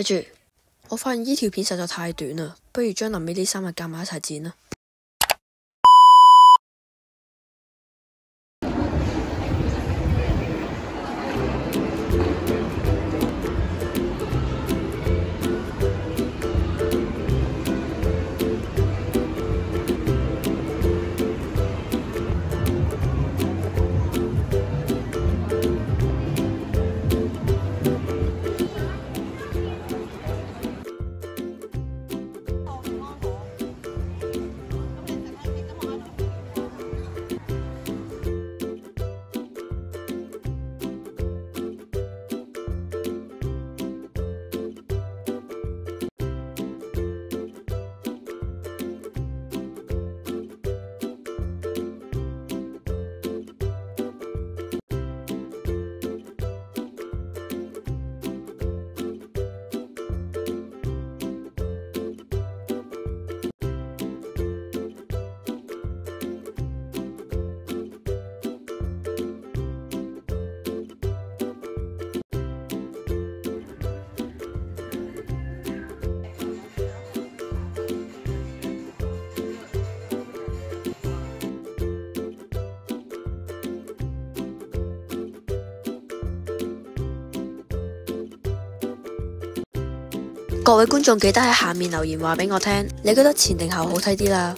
咪住，我發現呢條片實在太短啦，不如將臨尾呢3日夾埋一齊剪啦。各位觀眾記得喺下面留言話俾我聽，你覺得前定後好睇啲啦？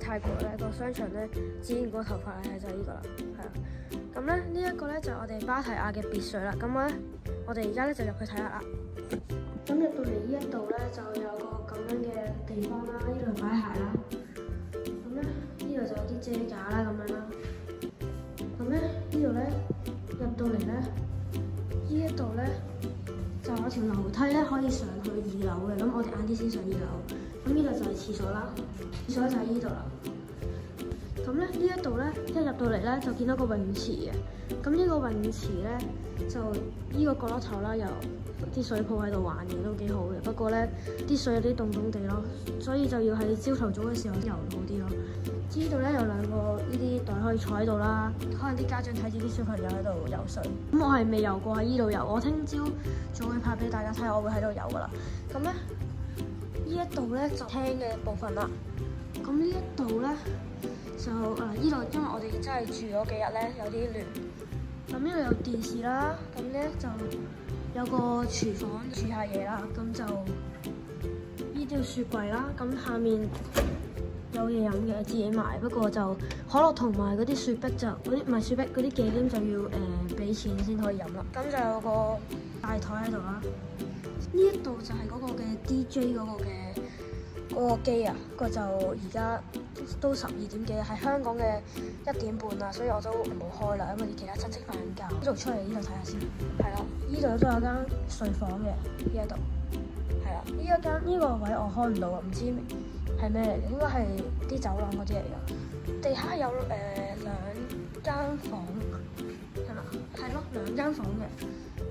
泰國咧個商場咧剪完個頭髮咧就係呢個啦，係啊。咁咧呢一個咧就我哋芭提雅嘅別墅啦。咁咧我哋而家咧就入去睇下啦。咁入到嚟呢一度咧就有個咁樣嘅地方啦，呢度擺鞋啦。咁咧呢度就有啲遮架啦咁樣啦。咁咧呢度咧入到嚟咧呢一度咧就有條樓梯咧可以上去2樓嘅。咁我哋晏啲先上2樓。咁呢度就係廁所啦，廁所就喺呢度啦。咁咧呢一度咧一入到嚟咧就見到個泳池嘅。咁呢個泳池咧就呢個角落頭啦，有啲水泡喺度玩嘅，都幾好嘅。不過咧啲水有啲凍凍地咯，所以就要喺朝頭早嘅時候游好啲咯。呢度咧有2個呢啲袋可以坐喺度啦，可能啲家長睇住啲小朋友喺度游水。咁我係未游過喺呢度游，我聽朝仲會拍俾大家睇，我會喺度游噶啦。咁咧。呢一度咧就廳嘅部分啦，咁呢一度咧就呢度，因為我哋真係住咗幾日咧，有啲亂。咁呢度有電視啦，咁咧就有個廚房煮下嘢啦，咁就呢啲雪櫃啦，咁下面有嘢飲嘅自己買，不過就可樂同埋嗰啲雪碧就唔係雪碧嗰啲忌廉就要俾錢先可以飲啦。咁就有個大台喺度啦。呢一度就係嗰個嘅 DJ 嗰個機啊，個就而家都12點幾，係香港嘅1點半啦，所以我都冇開啦，因為其他親戚瞓緊覺。呢度出嚟呢度睇下先，係啦，呢度都有間睡房嘅，呢一度係啦，呢個位我開唔到啊，唔知係咩嚟嘅，應該係啲走廊嗰啲嚟㗎。地下有2間房，係嘛？係咯，2間房嘅。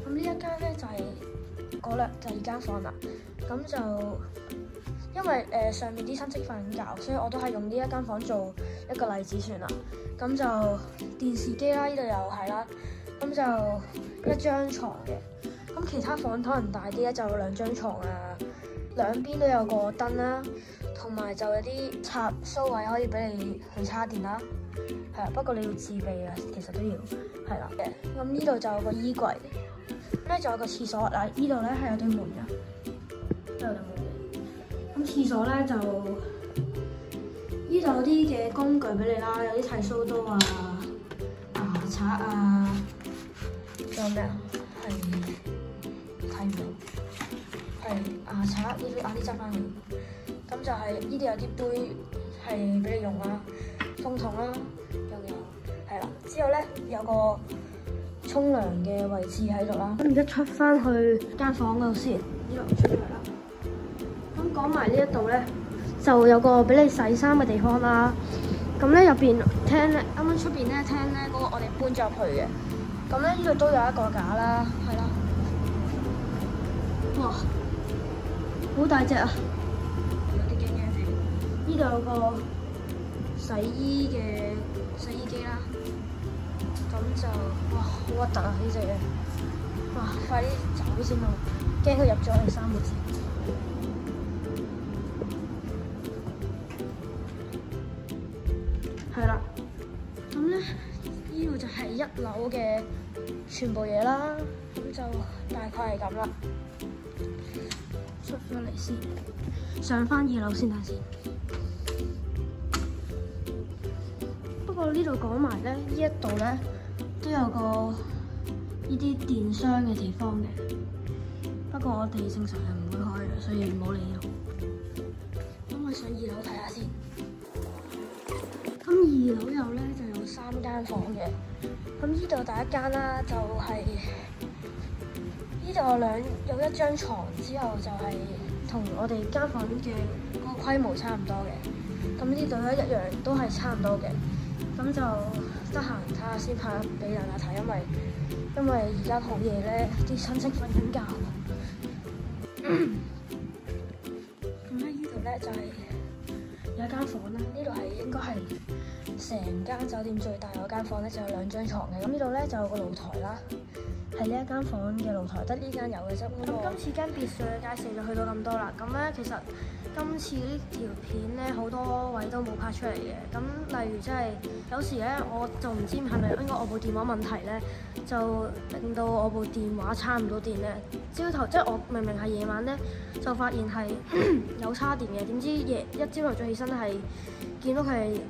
咁呢一間咧就係第2間房啦，咁就因為上面啲親戚瞓緊覺，所以我都係用呢一間房做一個例子算啦。咁就電視機啦，呢度又係啦，咁就1張床嘅。咁其他房可能大啲咧，就有2張床啊，兩邊都有個燈啦，同埋就有啲插蘇位可以俾你去叉電啦。係啊，不過你要自備啊，其實都要係啦嘅。咁呢度就有個衣櫃。咧仲有個廁所嗱，呢度咧係有對門㗎，都有對門嘅。咁廁所咧就呢度有啲嘅工具俾你啦，有啲剃鬚刀啊、牙刷啊，仲有咩啊？係睇唔到，係牙刷呢啲執翻去。咁就係呢啲有啲杯係俾你用啦，風筒啦，又有係啦。之後咧有個沖涼嘅位置喺度啦。咁一出翻去間房嗰度先，呢度出嚟啦。咁講埋呢一度咧，就有個俾你洗衫嘅地方啦。咁咧入邊廳咧，啱啱出邊咧廳咧嗰個我哋搬咗入去嘅。咁咧呢度都有一個架啦，係啦。哇，好大隻啊！有啲驚驚地。呢度有個洗衣機啦。咁就哇好核突啊呢隻嘢！哇，快啲走先咯，驚佢入咗嚟3個字。係啦，咁咧呢度就係1樓嘅全部嘢啦，咁就大概係咁啦。出咗嚟先，上翻2樓先睇先。不過呢度講埋咧，呢一度咧都有個呢啲電箱嘅地方嘅，不過我哋正常係唔會開嘅，所以唔好理咯。咁我上2樓睇下先。咁2樓有咧就有3間房嘅，咁呢度第一間啦，就係呢度有1張床，之後就係同我哋間房嘅嗰個規模差唔多嘅。咁呢度咧一樣都係差唔多嘅，咁就得閒睇下先拍俾大家睇，因為而家好夜咧，啲親戚瞓緊覺。咁咧呢度咧就係有一間房啦，呢度係應該係成間酒店最大嗰間房咧，就有2張床嘅。咁呢度咧就有個露台啦，係呢一間房嘅露台，得呢間有嘅啫。咁今次間別墅嘅介紹就去到咁多啦。咁咧其實今次呢條片咧好多位都冇拍出嚟嘅。咁例如即係有時咧，我就唔知係咪應該我部電話問題咧，就令到我部電話插唔到電咧。朝頭即係我明明係夜晚咧，就發現係有叉電嘅，點知一朝頭早起身係見到佢係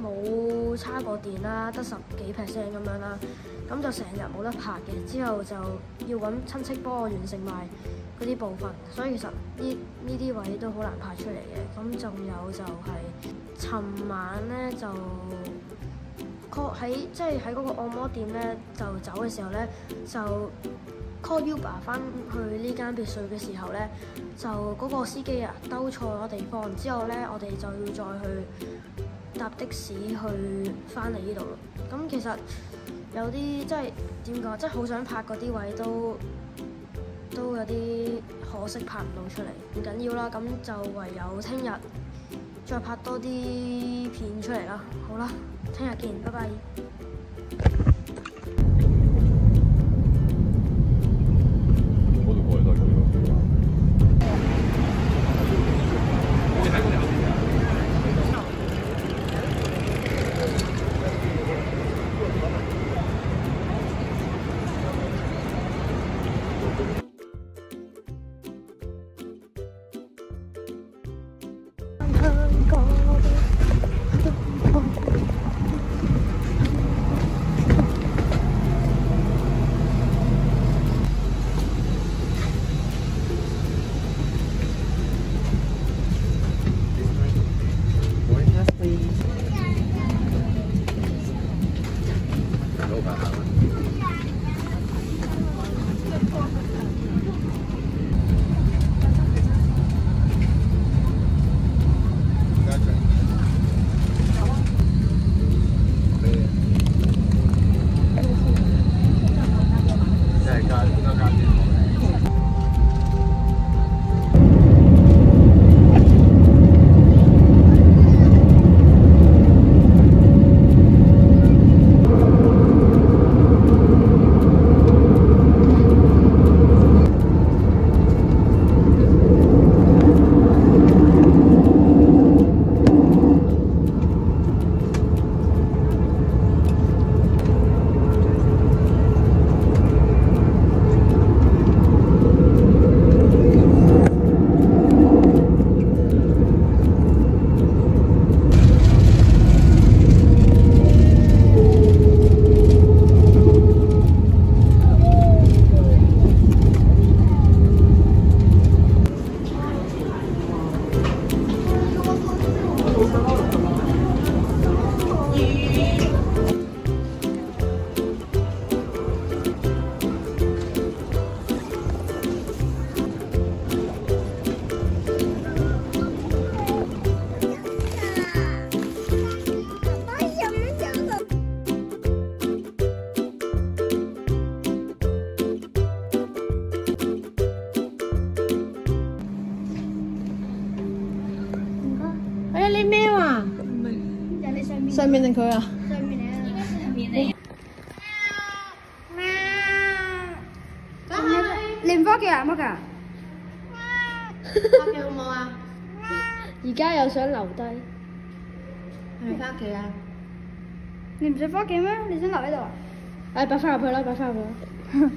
冇叉過電啦，得10幾%咁樣啦，咁就成日冇得拍嘅。之後就要揾親戚幫我完成埋嗰啲部分，所以其實呢啲位都好難拍出嚟嘅。咁仲有就係尋晚咧就即係喺嗰個按摩店咧就走嘅時候咧就 call Uber 翻去呢間別墅嘅時候咧，就嗰個司機啊兜錯咗地方，之後咧我哋就要再去搭的士去翻嚟呢度咯。咁其實有啲即係點講，即係好想拍嗰啲位都有啲可惜拍唔到出嚟，唔緊要啦。咁就唯有聽日再拍多啲片出嚟啦。好啦，聽日見，拜拜。哎呀，你喵啊？唔係，人哋上面。上面定佢啊？上面嚟啊！應該係上面嚟。你唔翻屋企啊？乜㗎？翻屋企好唔好啊？而家又想留低。係咪翻屋企啊？你唔想翻屋企咩？你想留喺度啊？誒，擺翻入去啦，擺翻入去啦。